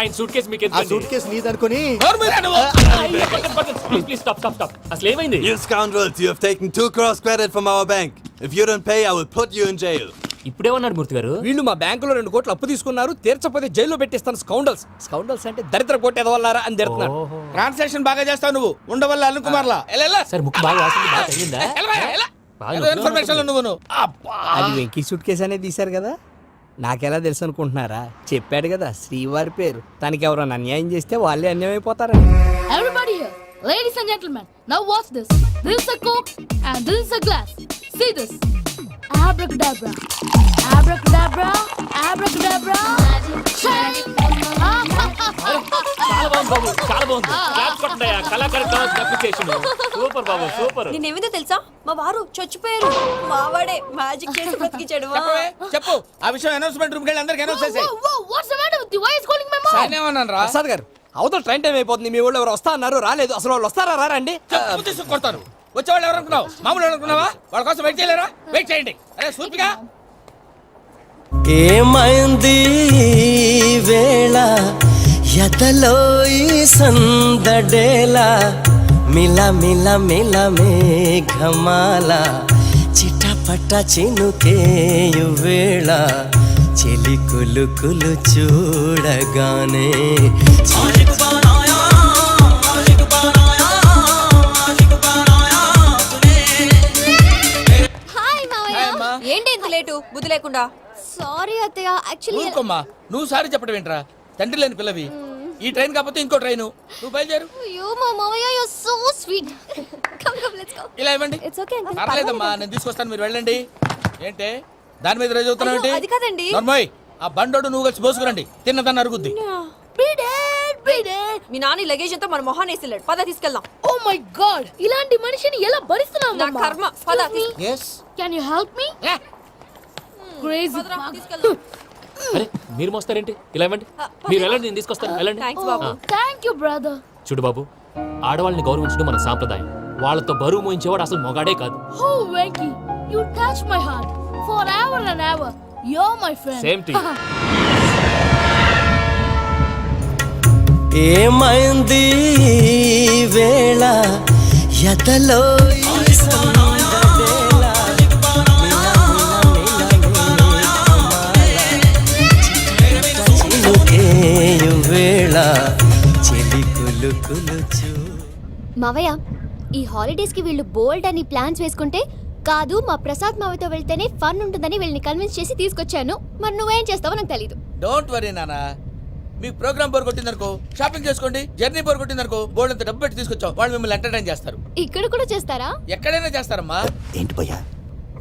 ఆయన suit case మీకు ఆ సూట్ కేసు నీదనుకుని ప్లీజ్ స్టాప్ అసలు ఏమైంది? You scoundrels, you have taken 2 crores credit from our bank. If you don't pay, I will put you in jail. ఇప్పుడేమన్నాడు మూర్తి గారు? వీళ్ళు మా బ్యాంకులో 2 కోట్లు అప్పు తీసుకున్నారు, తీర్చకపోతే జైల్లో పెట్టిస్తాను. స్కౌండల్స్ అంటే దరిద్ర కోట ఎదవల్లారా అని తిడుతున్నాడు. ట్రాన్సాక్షన్ బాగా చేస్తావు నువ్వు, ఉండవల్ల అరుణ్ కుమార్ లా. సార్ ముక్కు బాగా వాసింది, బాగా తగిలిందా? ఇన్ఫర్మేషన్ నువ్వు అది వెంకీ సూట్ కేసు అనేది తీశారు కదా, నాకెలా తెలుసు అనుకుంటున్నారా? చెప్పాడు కదా శ్రీవారి పేరు. తనకి ఎవరైనా అన్యాయం చేస్తే వాళ్ళే అన్యాయం అయిపోతారని. Everybody here, ladies and gentlemen, now watch this. This is a Coke and this is a glass. See this. Abracadabra, abracadabra, abracadabra. చాలా బాగుంది బాబు, చాలా బాగుంది. క్లాప్స్ కొట్టండి, కళాకారుడు అప్రిసియేషన్. సూపర్ బాబు, సూపర్. నేనేమిందో తెలుసా, మా వారు చచ్చిపోయారు. మావాడే మ్యాజిక్ చేసి బ్రతికించాడు. చెప్పు ఆ విషయం అనౌన్స్మెంట్ రూమ్ కి అందరికి అనౌన్స్ చేసేయ్. What's the matter with you? Why is calling my mom? సాయనేమన్నాను రా ప్రసాద్ గారు, అవతల ట్రైన్ టైం అయిపోతుంది. మీ వాళ్ళు ఎవరు వస్తా అన్నారు, రాలేదు. అసలు వాళ్ళు వస్తారా రారండి? చెప్పు తీసుకు కొడతారు. వచ్చేవాళ్ళు ఎవరు అనుకున్నావు? మామూలు అనుకున్నావా? వాళ్ళ కోసం వెయిట్ చేయలేరా? వెయిట్ చేయండి. అరే సూపిగా ఏమైంది వేళ ఎదలో ఈ సందడేలా మిల మిల మిల మేఘమాల చిటపట చినుకేయు వేళ చెలి కులు కులు చూడగానే ఏంటి ఇంత లేటు బుద్ధి లేకుండా? Sorry అత్తయ్య, actually ఊరుకోమ్మా, నువ్వు సారీ చెప్పడం ఏంట్రా? తండ్రి లేని పిల్లవి. ఈ ట్రైన్ కాకపోతే ఇంకో ట్రైన్. నువ్వు బయలుదేరు. you mama, you're so sweet. Come, let's go. ఇలా ఇవ్వండి. It's okay. పర్లేదమ్మా, నేను తీసుకొస్తాను, మీరు వెళ్ళండి. ఏంటే దాని మీద రోజు అవుతున్నావు ఏంటి? అది కాదండి. నర్మోయ్, ఆ బండోడు నువ్వు కలిసి పోసుకురండి. తిన్నదాన్ని అరుగుద్ది. మీ నాని లగేజ్ అంతా మన మొహాన్ని వేసిల్లాడు. పద తీసుకెళ్దాం. Oh my god, ఇలాంటి మనిషిని ఎలా భరిస్తున్నావు? నా కర్మ. పద. yes Can you help me? Crazy. తీసుకెళ్దాం. అరే మీరు మోస్తారేంటి? ఇలా ఇవ్వండి, మీరు వెళ్ళండి, నేను తీసుకొస్తాను. వెళ్ళండి. Thanks Babu. Thank you brother. చూడు బాబు, ఆడవాళ్ళని గౌరవించడం మన సాంప్రదాయం. వాళ్ళతో బరువు మోయించేవాడు అసలు మొగాడే కాదు. Oh Venky, you touch my heart forever and ever. You're my friend. Same to you. ఏమైంది వేళ ఎదలో ఈ సందడేలా చినుకేయు వేళ చెలి కులు కులు చూ. మావయ్య, ఈ హాలిడేస్ కి వీళ్ళు బోల్డ్ అని ప్లాన్స్ వేసుకుంటే కాదు మా ప్రసాద్ మావయ్యతో వెళ్తేనే ఫన్ ఉంటుందని వీళ్ళని కన్విన్స్ చేసి తీసుకొచ్చాను. మరి నువ్వేం చేస్తావో నాకు తెలీదు. డోంట్ వరీ నానా, మీకు ప్రోగ్రామ్ బోర్ కొట్టిందనుకో షాపింగ్ చేసుకోండి. జర్నీ బోర్ కొట్టిందనుకో బోర్డు అంత డబ్బు పెట్టి తీసుకొచ్చాం. వాళ్ళు మిమ్మల్ని ఎంటర్టైన్ చేస్తారు. ఇక్కడ కూడా చేస్తారా? ఎక్కడైనా చేస్తారమ్మా. ఏంటి భయ్యా,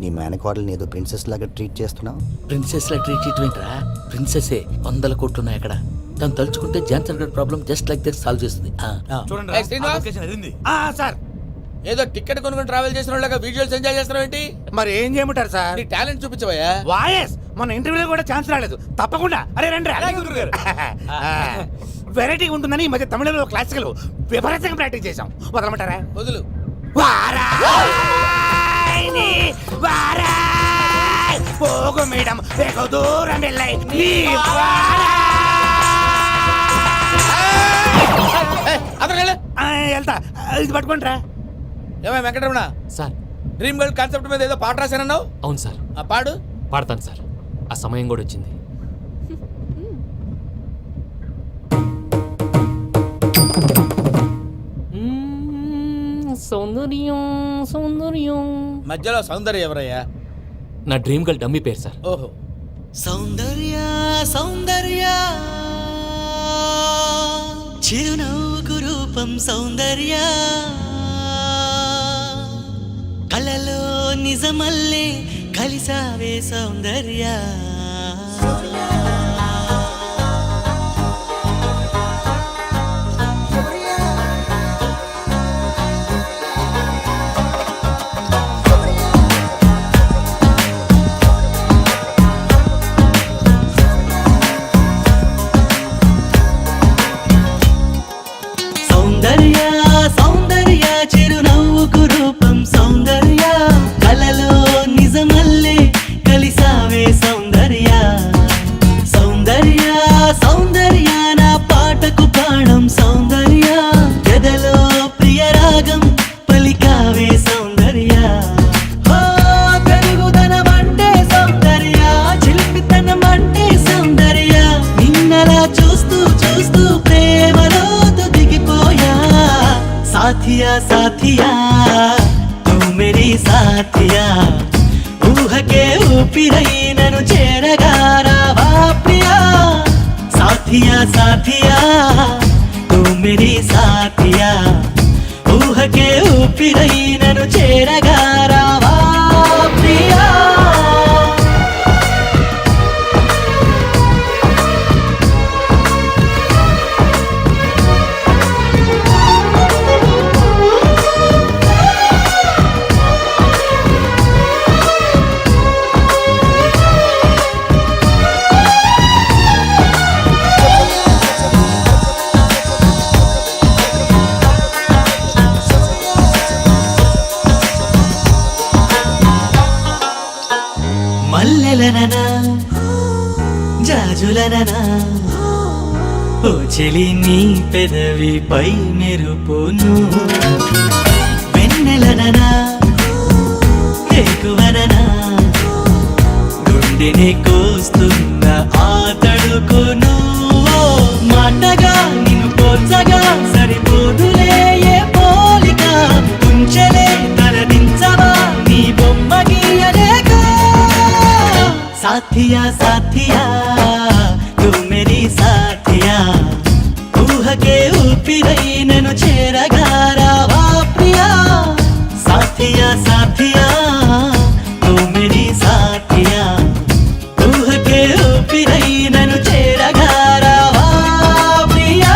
నీ మేనకోడల్ని ఏదో ప్రిన్సెస్ లాగా ట్రీట్ చేస్తున్నావు? ప్రిన్సెస్ లా ట్రీట్ చేయటమేంట్రా? ప్రిన్సెసే 100 కోట్లు ఉన్నాయి అక్కడ. తను తలుచుకుంటే జాన్సన్ గడ్ problem just like that solve చేస్తుంది. చూడండి శ్రీనివాస్ సార్, ఏదో టికెట్ కొనుక్కొని ట్రావెల్ చేసిన వాళ్ళగా విజువల్స్ ఎంజాయ్ చేస్తున్నావు ఏంటి? మరి ఏం చేయమంటారు సార్? నీ టాలెంట్ చూపించవయ్యా. వాయస్ మన ఇంటర్వ్యూలో కూడా ఛాన్స్ రాలేదు. తప్పకుండా అరే రండి. వెరైటీ ఉంటుందని ఈ మధ్య తమిళంలో క్లాసికల్ విపరీతంగా ప్రాక్టీస్ చేసాం. వదలమంటారా? వదులు. పోగు మేడం వెగు దూరం వెళ్ళై వెళ్తా. ఇది పట్టుకుంటారా? ఏమై Venkataramana sir, dream girl concept మీద ఏదో పాట రాశానన్నావు? అవును సార్. ఆ పాడు. పాడతాను సార్, ఆ సమయం కూడా వచ్చింది. సౌందర్యం సౌందర్యం. మధ్యలో సౌందర్య ఎవరయ్యా? నా డ్రీమ్ గర్ల్ డమ్మీ పేరు సార్. ఓహో. సౌందర్య సౌందర్య చిరునవ్వుకు రూపం సౌందర్య కలలో నిజమల్లే కలిసావే సౌందర్య. సౌందర్య సౌందర్య చిరునవ్వుకు రూపం సౌందర్య కలలో నిజమల్లే కలిసావే సౌందర్య. సౌందర్య సౌందర్య నా చూస్తూ చూస్తూ ప్రేమలోతు దిగిపోయా సాథియా సాథియా తూ మేరీ సాథియా ఊహకే ఊపిరై నన్ను చేరగా రావా ప్రియా సాథియా సాథియా తూ మేరీ సాథియా ఊహకే ఊపిరై నన్ను చేరగా రావా ప్రియా మల్లెలననా జాజులననా ఓ చెలి నీ పెదవిపై మెరుపును వెన్నెలననా ఎక్కువననా గుండెని కోస్తున్న ఆ తడుకును ఓ మాటగా నిన్ను పోల్చగా సరిపోదులే ఏ పోలిక ఉంచలే తలదించవా నీ బొమ్మ గీయలేక సాథియా సాథియా తూ మేరీ సాథియా ఊహకే ఊపిరై నన్ను చేరగా రావా ప్రియా సాథియా సాథియా తూ మేరీ సాథియా ఊహకే ఊపిరై నన్ను చేరగా రావా ప్రియా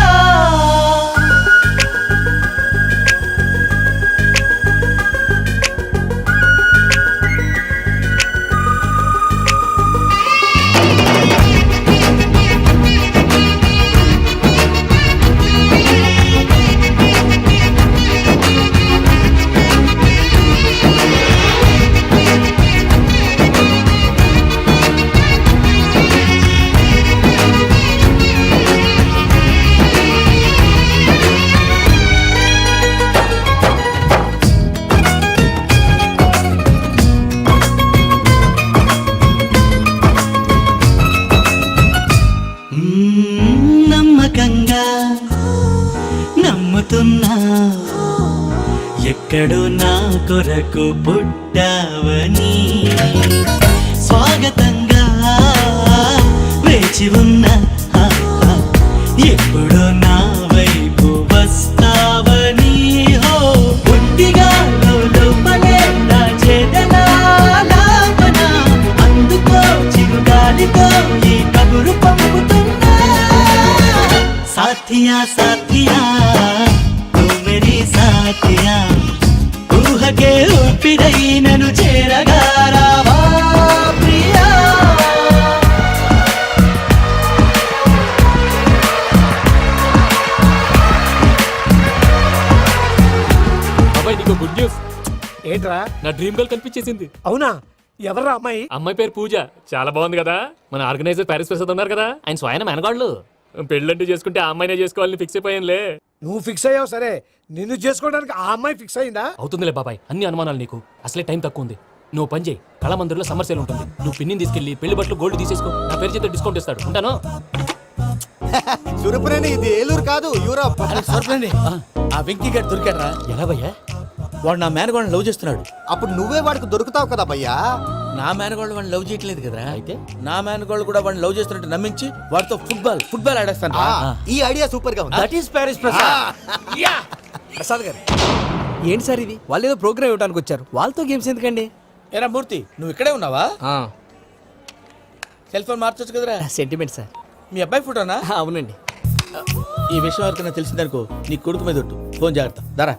నమ్మకంగా నమ్ముతున్నా ఎక్కడో నా కొరకు పుట్టావని స్వాగతంగా వేచి ఉన్నా ఎప్పుడో నా వైపు వస్తావని హో పుట్టిగా లోపలే నా చేదనా లాపన అందుకో చిరుగాలితో ఈ కబురు పంపుతున్నా సాథియా సాథియా తూ మేరీ సాథియా ఊహకే ఊపిరై నన్ను చేరగా రావా ప్రియా అబ్బాయి నీకు గుడ్ న్యూస్. ఏంట్రా? నా డ్రీమ్ గర్ల్ కనిపించేసింది. అవునా? ఎవర్రా అమ్మాయి? అమ్మాయి పేరు పూజ. చాలా బాగుంది కదా. మన ఆర్గనైజర్ ప్యారిస్ ప్రసాద్ ఉన్నారు కదా, ఆయన స్వయం మెనగాళ్ళు. పెళ్ళంటూ చేసుకుంటే ఆ అమ్మాయినే చేసుకోవాలని ఫిక్స్ అయిపోయానులే. నువ్వు ఫిక్స్ అయ్యావు సరే, నిన్ను చేసుకోవడానికి ఆ అమ్మాయి ఫిక్స్ అయిందా? అవుతుందిలే బాబాయ్, అన్ని అనుమానాలు నీకు. అసలే టైం తక్కువ ఉంది. నువ్వు పని చేయి, కళామందిర్లో సమ్మర్ సేల్ ఉంటుంది. నువ్వు పిన్నిని తీసుకెళ్లి పెళ్లి బట్టలు గోల్డ్ తీసేసుకో. నా పేరు చేత డిస్కౌంట్ ఇస్తాడు. ఉంటాను. సురపురేని ఇది ఏలూరు కాదు యూరప్. సర్ప్రైజ్ ఆ వెంకీ గడ్ దొరికాడరా. ఎలా భయ్యా? వాడు నా మేనగోళ్ళని లవ్ చేస్తున్నాడు. అప్పుడు నువ్వే వాడికి దొరుకుతావు కదా భయ్యా. నా మేనగోళ్ళు వాడిని లవ్ చేయట్లేదు కదరా. అయితే నా మేనగోళ్ళు కూడా వాడిని లవ్ చేస్తున్నట్టు నమ్మించి వాడితో ఫుట్బాల్ ఆడేస్తాను. ఈ ఐడియా సూపర్ గా ఉంది. That is Paris Prasad. Prasad గారు ఏంటి సార్ ఇది? వాళ్ళు ఏదో ప్రోగ్రామ్ ఇవ్వడానికి వచ్చారు, వాళ్ళతో గేమ్స్ ఎందుకండి? ఏరా మూర్తి, నువ్వు ఇక్కడే ఉన్నావా? ఆ, సెల్ ఫోన్ మార్చొచ్చు కదరా. Sentiment sir. మీ అబ్బాయి ఫోటోనా? అవునండి. ఈ విషయం ఎవరికైనా తెలిసిందనుకో నీ కొడుకు మీద ఒట్టు. ఫోన్ జాగ్రత్త. దారా.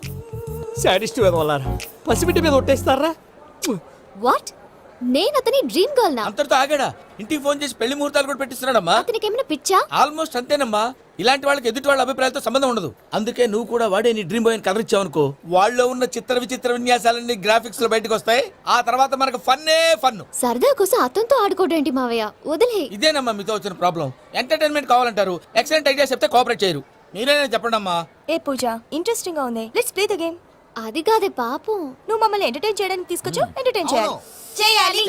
సాడిస్ట్ మీద వాళ్ళారా, పసిబిడ్డ మీద ఒట్టేస్తారా? వాట్? నేను అతని డ్రీమ్ గర్ల్ నా? అంతటితో ఆగాడా? ఇంటికి ఫోన్ చేసి పెళ్లి ముహూర్తాలు కూడా పెట్టిస్తున్నాడమ్మా. అతనికి ఏమైనా పిచ్చా? ఆల్మోస్ట్ అంతేనమ్మా. ఇలాంటి వాళ్ళకి ఎదుటి వాళ్ళ అభిప్రాయాలతో సంబంధం ఉండదు. అందుకే నువ్వు కూడా వాడే నీ డ్రీమ్ బాయ్ అని కవర్ ఇచ్చావనుకో, వాళ్ళలో ఉన్న చిత్ర విచిత్ర విన్యాసాలన్నీ గ్రాఫిక్స్ లో బయటకు వస్తాయి. ఆ తర్వాత మనకు ఫన్నే ఫన్. సరదా కోసం అతనితో ఆడుకోవడం ఏంటి మావయ్య? వదిలే. ఇదేనమ్మా మీతో వచ్చిన ప్రాబ్లం. ఎంటర్టైన్మెంట్ కావాలంటారు, ఎక్సలెంట్ ఐడియా చెప్తే కోఆపరేట్ చేయరు. మీరేనా చెప్పండి అమ్మా. ఏ పూజ, ఇంట్రెస్టింగ్ గా ఉంది. Let's play the game. అది కాదే పాపం. నువ్వు మమ్మల్ని ఎంటర్టైన్ చేయడానికి తీసుకొచ్చు, ఎంటర్టైన్ చేయాలి. చేయాలి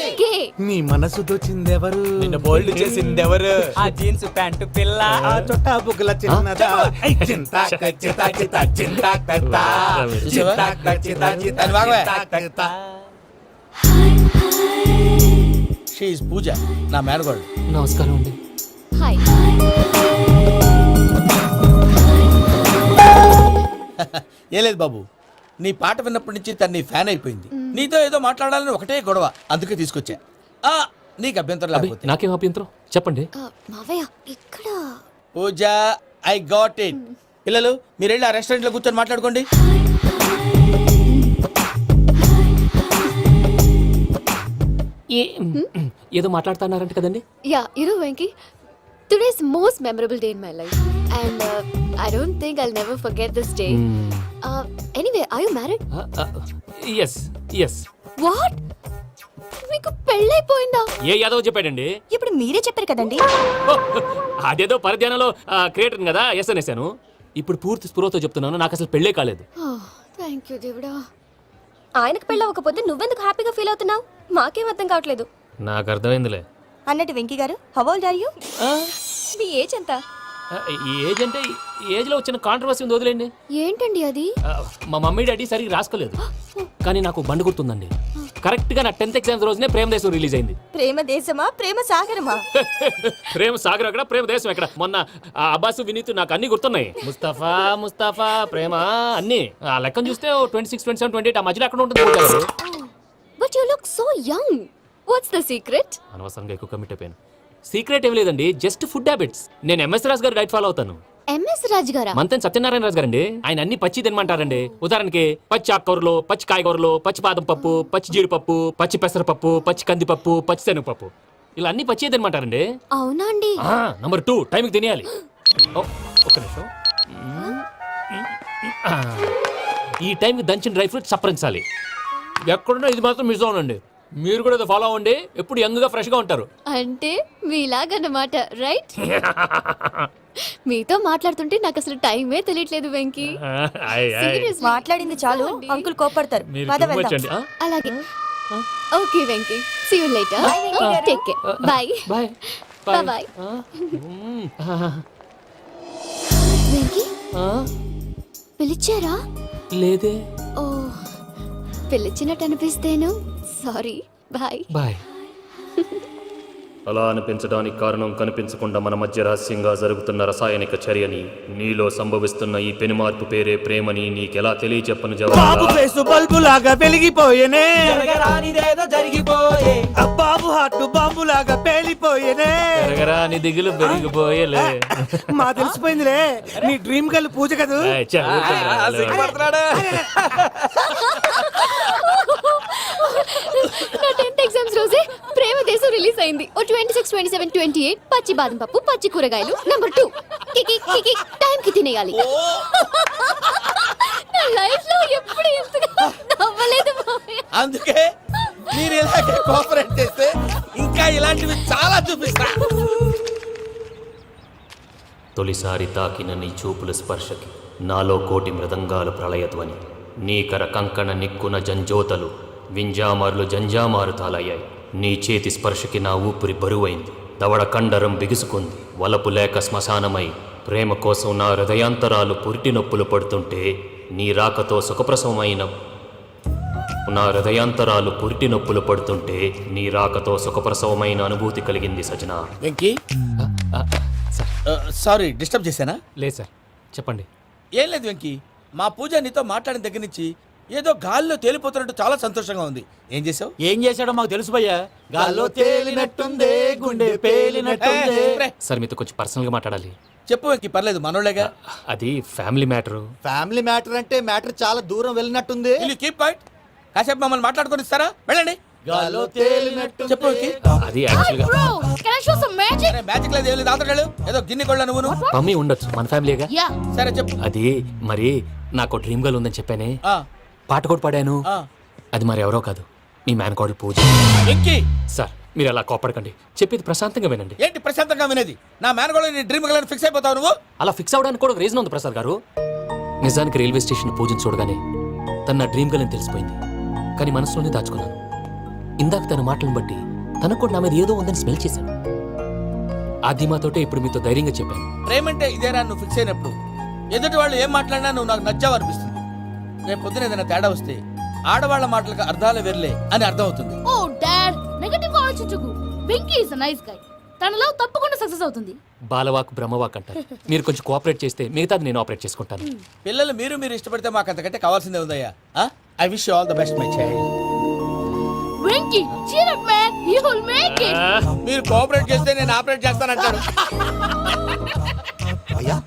ఓకే నీ మనసు దోచిందెవరు నిన్ను బోల్డ్ చేసింది ఎవరు? ఆ జీన్స్ ప్యాంటు పిల్ల. ఆ చుట్టా బుగ్గల చిన్నదా ఐ చింతాక్ చితాక్ చితాక్ చింతాక్ తత్తా. చింతాక్ చితాక్ చితాక్ దాన్ని బాగోయ్. చింతాక్ తత్తా. షీఈ్ పూజ, నా మేనగోడు. నమస్కారం అండి. హాయ్ ఏం లేదు బాబు, నీ పాట విన్నప్పటి నుంచి తను నీ ఫ్యాన్ అయిపోయింది. నీతో ఏదో మాట్లాడాలని ఒకటే గొడవ, అందుకే తీసుకొచ్చా. నీకు అభ్యంతరం అబ్బే, లేకపోతే. నాకేం అభ్యంతరం చెప్పండి. మావయ్య ఇక్కడ పూజ, ఐ గాట్ ఇట్. పిల్లలు మీరు వెళ్ళి ఆ రెస్టారెంట్ లో కూర్చొని మాట్లాడుకోండి. ఏదో మాట్లాడుతున్నారంట కదండి. Yeah Venky today's most memorable day in my life and I don't think I'll never forget this day. Anyway are you married? Yes yes. What మీకు పెళ్ళైపోయిందా? ఏ యాదవ్ చెప్పాడండి? ఇప్పుడు మీరే చెప్పారు కదండి. అదేదో పరధ్యానంలో క్రియేటర్ కదా ఎస్ అనేసాను. ఇప్పుడు పూర్తి స్పృహతో చెప్తున్నాను, నాకు అసలు పెళ్ళే కాలేదు. థ్యాంక్ యూ దేవుడా. ఆయనకు పెళ్ళవకపోతే నువ్వెందుకు హ్యాపీగా ఫీల్ అవుతున్నావు? మాకేం అర్థం కావట్లేదు. నాకు అర్థమైందిలే. అన్నట్టు వెంకీ గారు, హౌ ఓల్డ్ ఆర్ యు? మీ ఏజ్ ఎంత? ఈ ఏజ్ అంటే ఏజ్ లో వచ్చిన కాంట్రవర్సీ ఉంది, వదిలేండి. ఏంటండి అది? మా మమ్మీ డాడీ సరిగ్గా రాసుకోలేదు, కానీ నాకు బండి గుర్తుందండి. కరెక్ట్ గా నా 10th ఎగ్జామ్స్ రోజునే ప్రేమ దేశం రిలీజ్ అయింది. ప్రేమ దేశమా ప్రేమ సాగరమా? ప్రేమ సాగర్ ఎక్కడ, ప్రేమ దేశం ఎక్కడ? మొన్న అబ్బాసు వినీత్ నాకు అన్ని గుర్తున్నాయి. ముస్తఫా ప్రేమ అన్ని ఆ లెక్కను చూస్తే 26, 27, 28 ఆ మధ్యలో అక్కడ ఉంటుంది. But you look so young. What's the secret? అనవసరంగా ఎక్కువ కమిట్ అయిపోయాను. సీక్రెట్ ఏం లేదండి, జస్ట్ ఫుడ్ హ్యాబిట్స్. నేను ఎంఎస్ రాజు గారు డైట్ ఫాలో అవుతాను. ఎంఎస్ రాజ్ గారా? మంతెన్ సత్యనారాయణ రాజు గారండి. ఆయన అన్ని పచ్చి తినమంటారండి. ఉదాహరణకి పచ్చి ఆకుకూరలు, పచ్చి కాయగూరలు, పచ్చి బాదం పప్పు, పచ్చి జీడిపప్పు, పచ్చి పెసరపప్పు, పచ్చి కందిపప్పు, పచ్చి శనగపప్పు, ఇలా అన్ని పచ్చి తినమంటారండి. అవునా అండి? నంబర్ 2 టైంకి తినేయాలి. ఒక్క నిమిషం. ఈ టైంకి దంచిన డ్రై ఫ్రూట్స్ సప్పరించాలి. ఎక్కడున్నా ఇది మాత్రం మిస్ అవునండి. మీరు కూడా ఇది ఫాలో అవ్వండి, ఎప్పుడు యంగ్ గా ఫ్రెష్ గా ఉంటారు. అంటే మీలాగన్నమాట, రైట్? మీతో మాట్లాడుతుంటే నాకు అసలు టైమే తెలియట్లేదు వెంకీ. Seriously. మాట్లాడింది చాలు, అంకుల్ కోపడతారు. మీరు పద too much వెళ్దాం. అండి. అలాగే. Okay Venky, see you later. Bye, Venky గారు. Take care. Bye bye bye. Venky పిలిచారా? లేదే. ఓ పిలిచినట్టు అనిపిస్తేను సారీ. Bye bye. అలా అనిపించడానికి కారణం కనిపించకుండా మన మధ్య రహస్యంగా జరుగుతున్న రసాయనిక చర్యని, నీలో సంభవిస్తున్న ఈ పెనుమార్పు పేరే ప్రేమని నీకెలా తెలియచెప్పను బాబు జవాబు. ఫేసు బల్బు లాగా వెలిగిపోయేనే, జరిగిపోయే. బాబు హార్ట్ బాంబు లాగా పేలిపోయేనే. పెరగరా నీ దిగులు పెరిగిపోయేలే. మా తెలిసిపోయిందిలే, నీ డ్రీమ్ గర్ల్ పూజ కదా. ఏయ్, చా, ఊరుకోరా. నా 10th ఎగ్జామ్స్ రోజే ప్రేమ దేశం రిలీజ్ అయింది. ఓ 26, 27, 28 పచ్చి బాదం పప్పు, పచ్చి కూరగాయలు. నంబర్ 2 కికి కికి టైం కి తినేయాలి. నా లైఫ్ లో ఎప్పుడు ఇంతగా నవ్వలేదు మామయ్య. అందుకే మీరు ఇలాగే కోఆపరేట్ చేస్తే ఇంకా ఇలాంటివి చాలా చూపిస్తా. తొలిసారి తాకిన నీ చూపుల స్పర్శకి నాలో కోటి మృదంగాలు ప్రళయధ్వని, నీకర కంకణ నిక్కున జంజోతలు వింజామారులు జంజామారు తాలయ్యాయి. నీ చేతి స్పర్శకి నా ఊపిరి బరువైంది, దవడ కండరం బిగుసుకుంది. వలపు లేక శ్మశానమై ప్రేమ కోసం నా హృదయాంతరాలు పురిటి నొప్పులు పడుతుంటే, నీ రాకతో సుఖప్రసవమైన నా హృదయాంతరాలు పురిటి నొప్పులు పడుతుంటే నీ రాకతో సుఖప్రసవమైన అనుభూతి కలిగింది సజనా. వెంకీ, సారీ డిస్టర్బ్ చేశానా? లేదు సార్, చెప్పండి. ఏం లేదు వెంకీ, మా పూజ నీతో మాట్లాడిన దగ్గర నుంచి ఏదో గాల్లో తేలిపోతున్నట్టు చాలా సంతోషంగా ఉంది. ఏం చేసావు? ఏం చేశాడో మాకు తెలుసు భయ్యా. గాల్లో తేలినట్టుందే, గుండె పేలినట్టుందే. సార్ మీతో కొంచెం పర్సనల్ గా మాట్లాడాలి. చెప్పు వెంకీ, పర్లేదు మనోళ్ళేగా. అది ఫ్యామిలీ మ్యాటరు. ఫ్యామిలీ మ్యాటర్ అంటే మ్యాటర్ చాలా దూరం వెళ్ళినట్టుంది. Will you keep quiet? కాసేపు మమ్మల్ని మాట్లాడుకొని ఇస్తారా? వెళ్ళండి. గాల్లో తేలినట్టు చెప్పు వెంకీ. అది యాక్చువల్గా Bro, can I show some magic? అరే మ్యాజిక్ లేదు, ఏం లేదు, ఆతడాడు ఏదో గిన్నె కొళ్ళ నువ్వు. మమ్మీ ఉండొచ్చు, మన ఫ్యామిలీగా. Yeah. సరే చెప్పు. అది మరి నాకు డ్రీమ్ గర్ల్ ఉందని చెప్పానే, ఆ, పాట కూడా పాడాను. ఆ. అది మరి ఎవరో కాదు, మీ మేనకోడలు పూజ. వెంకీ, సార్ మీరు అలా కోపడకండి, చెప్పేది ప్రశాంతంగా వినండి. ఏంటి ప్రశాంతంగా వినేది? నా మేనగోళ నీ డ్రీమ్ గలని ఫిక్స్ అయిపోతావు నువ్వు. అలా ఫిక్స్ అవడానికి కూడా రీజన్ ఉంది ప్రసాద్ గారు. నిజానికి రైల్వే స్టేషన్ పూజను చూడగానే తన నా డ్రీమ్ గర్ల్ అని తెలిసిపోయింది. కానీ మనసులోనే దాచుకున్నాను. ఇందాక తన మాటలను బట్టి తనకు కూడా నా మీద ఏదో ఉందని స్మెల్ చేశాను. ఆ ధీమాతోటే ఇప్పుడు మీతో ధైర్యంగా చెప్పాను. ప్రేమంటే ఇదేనా నువ్వు ఫిక్స్ అయినప్పుడు ఎదుటి వాళ్ళు ఏం మాట్లాడినా నువ్వు నాకు నచ్చావు అనిపిస్తుంది. రేపు పొద్దున ఏదైనా తేడా వస్తే ఆడవాళ్ల మాటలకు అర్థాలు వెర్లే అని అర్థం అవుతుంది. ఓ డాడ్, నెగటివ్ ఆలోచించకు. Venky is nice guy. తన లవ్ తప్పకుండా సక్సెస్ అవుతుంది. బాలవాక్ బ్రహ్మవాక్ అంటారు. మీరు కొంచెం కోఆపరేట్ చేస్తే మిగతాది నేను ఆపరేట్ చేసుకుంటాను. పిల్లలు మీరు ఇష్టపడితే మాకు అంతకంటే కావాల్సిందే ఉందయ్యా. I wish all the best my child. Venky cheer up man, you will make it. మీరు కోఆపరేట్ చేస్తే నేను ఆపరేట్ చేస్తానంటాడు. అయ్యా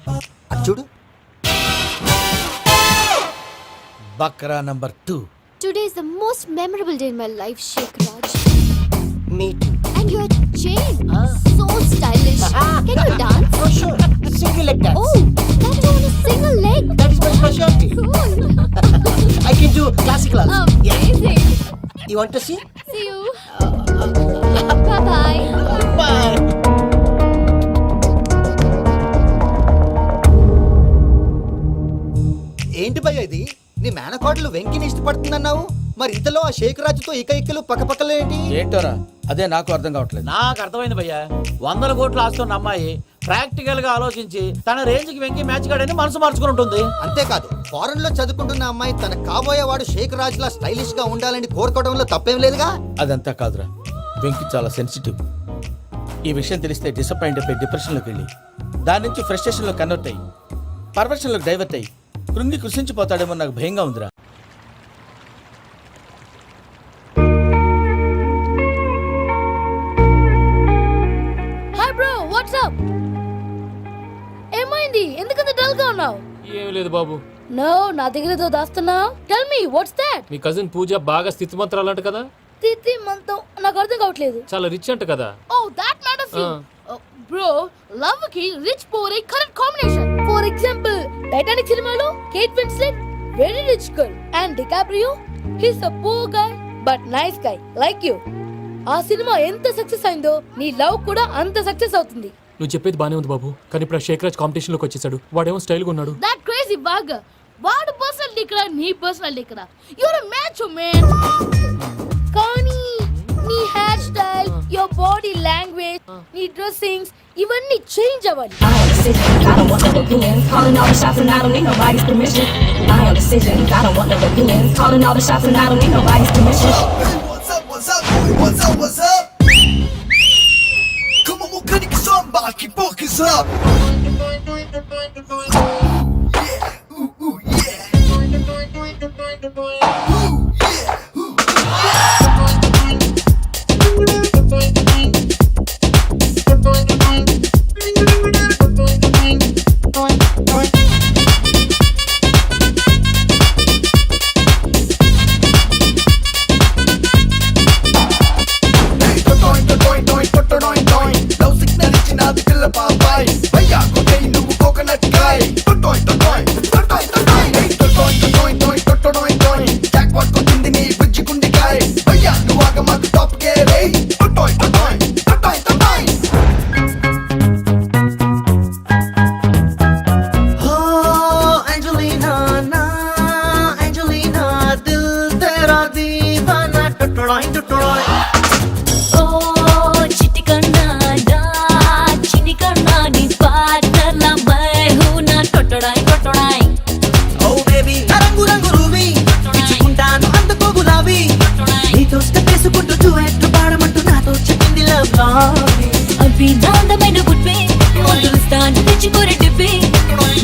అది చూడు. Bakra number 2. Today is the most memorable day in my life, Sheikh Raj. Me too. And your chain, so stylish. Can you dance? Oh sure. Single leg dance. Oh, that too on a single leg. That is my specialty. Cool. I can do classical also. Amazing. You want to see? See you. Bye-bye. Bye. ఏంటి భయ్య ఇది? నీ మేనకోడలు వెంకిని ఇష్టపడుతుందన్నావు, మరి ఇంతలో ఆ షేక్ రాజుతో ఇకలు పక్కపక్కలు ఏంటి? ఏంటోరా అదే నాకు అర్థం కావట్లేదు. నాకు అర్థమైంది భయ్యా. 100 కోట్లు ఆస్తున్న అమ్మాయి ప్రాక్టికల్ గా ఆలోచించి తన రేంజ్ కి వెంకి మ్యాచ్ కాడని మనసు మార్చుకుని ఉంటుంది. అంతేకాదు, ఫారెన్ లో చదువుకుంటున్న అమ్మాయి తన కాబోయేవాడు షేక్ రాజ్ లా స్టైలిష్ గా ఉండాలని కోరుకోవడంలో తప్పేం లేదుగా. అదంతా కాదురా, వెంకి చాలా సెన్సిటివ్. ఈ విషయం తెలిస్తే డిసప్పాయింట్ అయిపోయి డిప్రెషన్లోకి వెళ్ళి దాని నుంచి ఫ్రస్ట్రేషన్లో కన్వర్ట్ అయ్యి పర్వర్షన్లోకి డైవర్ట్ అయ్యి కృంగి కృషించిపోతాడేమో నాకు భయంగా ఉందిరా. Hi bro, what's up? ఏమైంది? ఎందుకంత డల్ గా ఉన్నావు? ఏం లేదు బాబు. నో, నా దగ్గర ఏదో దాస్తున్నావు. Tell me what's that? మీ కజిన్ పూజ బాగా స్థితిమంతరాలు అంట కదా. తిత్తి మంతం నాకు అర్థం కావట్లేదు. చాలా రిచ్ అంట కదా. Oh that matters you. Bro, love కి రిచ్ పూర్ ఏ correct combination. For example, Titanic సినిమాలో Kate Winslet very rich girl and DiCaprio he's a poor guy but nice guy like you. ఆ సినిమా ఎంత సక్సెస్ అయిందో నీ లవ్ కూడా అంత సక్సెస్ అవుతుంది. నువ్వు చెప్పేది బానే ఉంది బాబు, కానీ ఇప్పుడు షేక్ రాజ్ కాంపిటీషన్ లోకి వచ్చేసాడు. వాడేమో స్టైల్ గా ఉన్నాడు. That crazy bag. వాడు పర్సనాలిటీ ఇక్కడ, నీ పర్సనాలిటీ ఇక్కడ. You're a match man. కానీ నీ hair style, your body language, నీ డ్రెస్సింగ్స్ ఇవన్నీ చేంజ్ అవ్వాలి. అభినందమైన గుడ్వే మొదలుస్తాను తెచ్చుకోరే డిబ్బే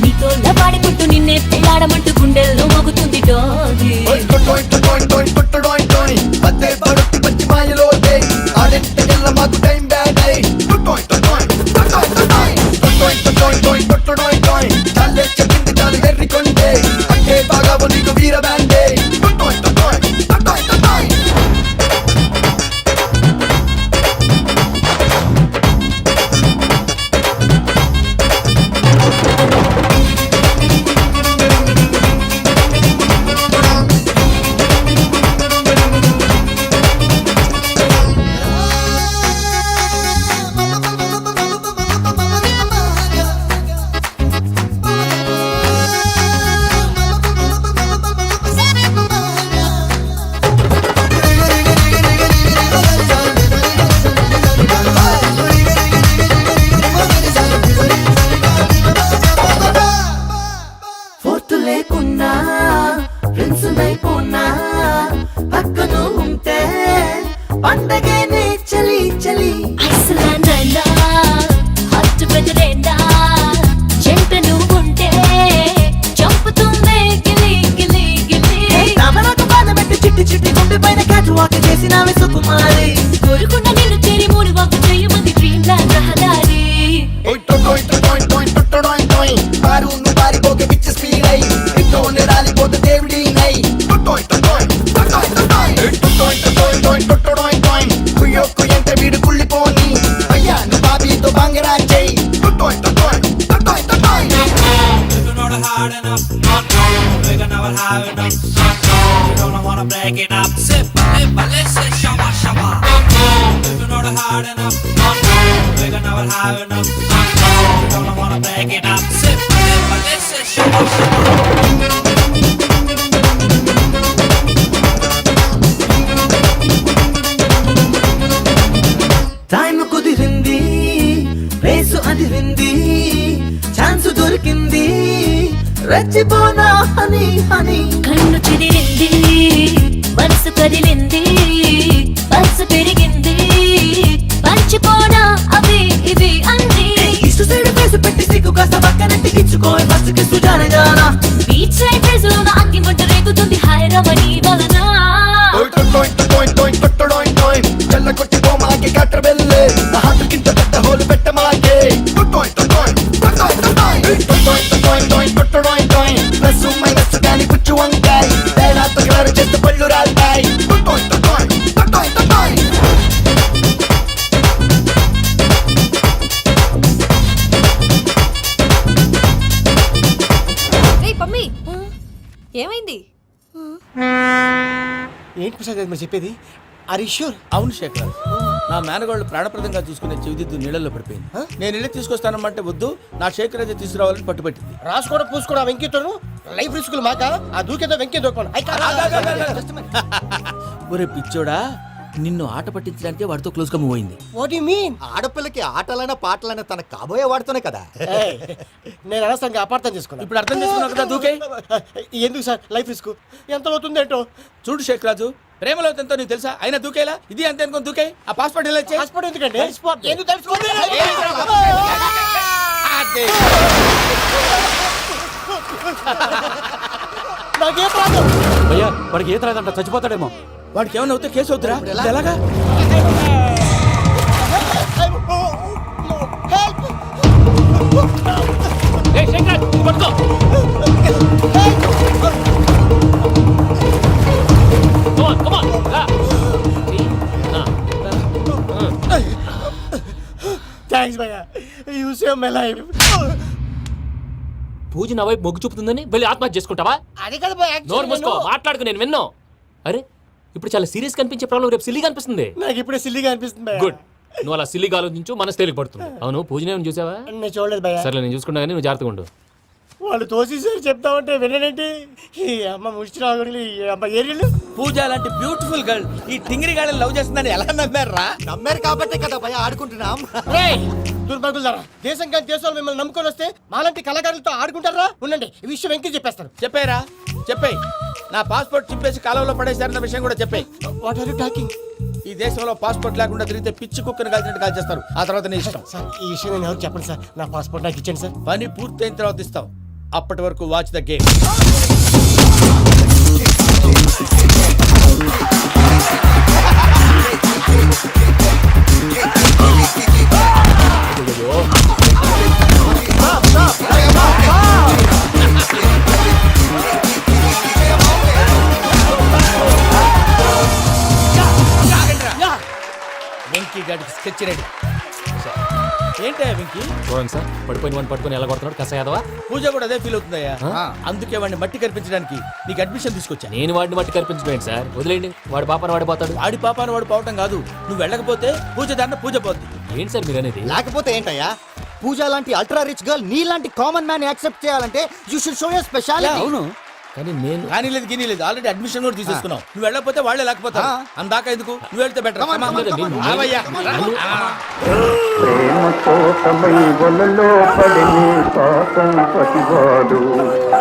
నీతో పాడుకుంటూ నిన్నే పెళ్ళాడమంటూ గుండెల్లో మోగుతుంది డోగి. టైం కుదిరింది, రేసు అదిరింది, ఛాన్స్ దొరికింది, రెచ్చిపోనా హనీ హనీ. కన్ను చెదిరింది, మనసు కదిలింది, మనసు పెరిగింది, పంచిపోనా అవి ఇవి అన్ని. ఇష్ట సైడ్ ఫేస్ పెట్టి సిగ్గు కాస్త పక్కనెట్టి ఇచ్చుకోయి ఫస్ట్ కిస్సు జానే జానా. బీచ్ సైడ్ ఫేస్ లో నా అగ్గి మంట రేగుతుంది హైరమని వలన. పళ్ళు రాల్తాయి. పమ్మి ఏమైంది? ఏంటి ప్రసాద్ గారు మీరు చెప్పేది? అరిష్యూర్? అవును శేఖర్, నా మేనగాళ్ళు ప్రాణప్రదంగా చూసుకునే చెవిదిద్దు నీళ్ళల్లో పడిపోయింది. నేను ఇల్లు తీసుకొస్తానమ్మంటే వద్దు, నా శేఖర్ అయితే తీసుకురావాలని పట్టుబట్టింది. రాసుకోవడం పూసుకోవడం ఆ వెంకీతోను లైఫ్ రిస్కులు మాక ఆ దూకేదో వెంకీ దూకోను. ఒరే పిచ్చోడా, నిన్ను ఆట పట్టించడానికి వాడితో క్లోజ్ గా మూవ్ అయింది. What you mean? ఆడపిల్లకి ఆటలైనా పాటలైనా తన కాబోయే వాడుతూనే కదా. నేను అనవసరంగా అపార్థం చేసుకున్నా. ఇప్పుడు అర్థం చేసుకున్నావు కదా, దూకే. ఎందుకు సార్ లైఫ్ రిస్క్ ఎంత అవుతుంది ఏంటో? చూడు శేఖర్ రాజు, ప్రేమలో ఎంతో నీకు తెలుసా? అయినా దూకేలా? ఇది అంతే అనుకుని దూకే. ఆ పాస్పోర్ట్ ఎలా ఇచ్చే? పాస్పోర్ట్ ఎందుకండి? ఎందుకు తెలుసుకోండి. నాకేం ప్రాబ్లం? భయ్యా వాడికి ఈత రాదంట, చచ్చిపోతాడేమో. వాడికి ఏమైనా అవుతే కేసు అవుతురా? ఎలాగా? ఏయ్ శంకర్, ఇది పట్టుకో. Come on, come on. రా. థ్యాంక్స్ భయ్యా, యు సేవ్ మై లైఫ్. పూజ నా వైపు మొగ్గు చూపుతుందని వెళ్ళి ఆత్మహత్య చేసుకుంటావా? అది కదా భయ్యా, నోరు మూసుకో, మాట్లాడుకు, నేను విన్నాను. అరే ఇప్పుడు చాలా సీరియస్ కనిపించే ప్రాబ్లం రేపు సిల్లీగా అనిపిస్తుంది. నాకు ఇప్పుడే సిల్లీగా అనిపిస్తుంది భయ్యా. గుడ్, నువ్వు అలా సిల్లీగా ఆలోచించు, మనసు తేలిక పడుతుంది. అవును పూజనే చూసావా? నేను చూడలేదు భయ్యా. సరే నేను చూసుకున్నా కానీ నువ్వు జాగ్రత్తగా ఉండు. వాళ్ళు తోసేసారు చెప్తామంటే వినడేంటి? ఈ అమ్మ ముష్టి రాగులు, ఈ అమ్మ ఏరియలు. పూజ లాంటి బ్యూటిఫుల్ గర్ల్ ఈ టింగిరి గాడిని లవ్ చేస్తుందని ఎలా నమ్మారా? నమ్మారు కాబట్టే కదా భయ ఆడుకుంటున్నాం. దుర్భగులారా, దేశం కానీ దేశాలు మిమ్మల్ని నమ్ముకొని వస్తే మాలాంటి కళాకారులతో ఆడుకుంటారా? ఉండండి, ఈ విషయం వెంకీ చెప్పేస్తాను. చెప్పారా? చెప్పేయ్. నా పాస్పోర్ట్ చింపేసి కాలంలో పడేశారన్న విషయం కూడా చెప్పేయ్. What are you talking? ఈ దేశంలో పాస్పోర్ట్ లేకుండా తిరిగితే పిచ్చి కుక్కను కాల్చినట్టు కాల్చేస్తారు. ఆ తర్వాత నీ ఇష్టం. సార్ ఈ విషయం నేను ఎవరు చెప్పండి సార్, నా పాస్పోర్ట్ నాకు ఇచ్చేయండి సార్. పని పూర్తయిన తర్వాత ఇస్తాం. అప్పటి వరకు వాచ్ ద గేమ్. వెంకీ గాడికి స్కెచ్ రెడీ. ఏంటయ్యా వెంకీ? చూడండి సార్, పడిపోయిన వాడిని పట్టుకొని ఎలా కొడుతున్నాడు కస యాదవా. పూజ కూడా అదే ఫీల్ అవుతుందయ్యా. అందుకే వాడిని మట్టి కనిపించడానికి నీకు అడ్మిషన్ తీసుకొచ్చా. నేను వాడిని మట్టి కనిపించలేండి సార్, వదిలేండి. వాడి పాపను వాడిపోతాడు. వాడి పాపాను వాడు పోవటం కాదు, నువ్వు వెళ్ళకపోతే పూజ దాంట్లో పూజ పోద్ది. ఏంటి సార్ మీరు అనేది? లేకపోతే ఏంటయ్యా, పూజ లాంటి అల్ట్రా రిచ్ గర్ల్ నీ లాంటి కామన్ మ్యాన్ యాక్సెప్ట్ చేయాలంటే you should show your speciality. అవును, కానీ నేను కానీ లేదు గిని లేదు, ఆల్రెడీ అడ్మిషన్ కూడా తీసేసుకున్నావు. నువ్వు వెళ్ళకపోతే వాళ్ళే లేకపోతారు. అందాక ఎందుకు? నువ్వు వెళ్తే బెటర్. ప్రేమ కోసమై వలలో పడిని పాపం పతివాడు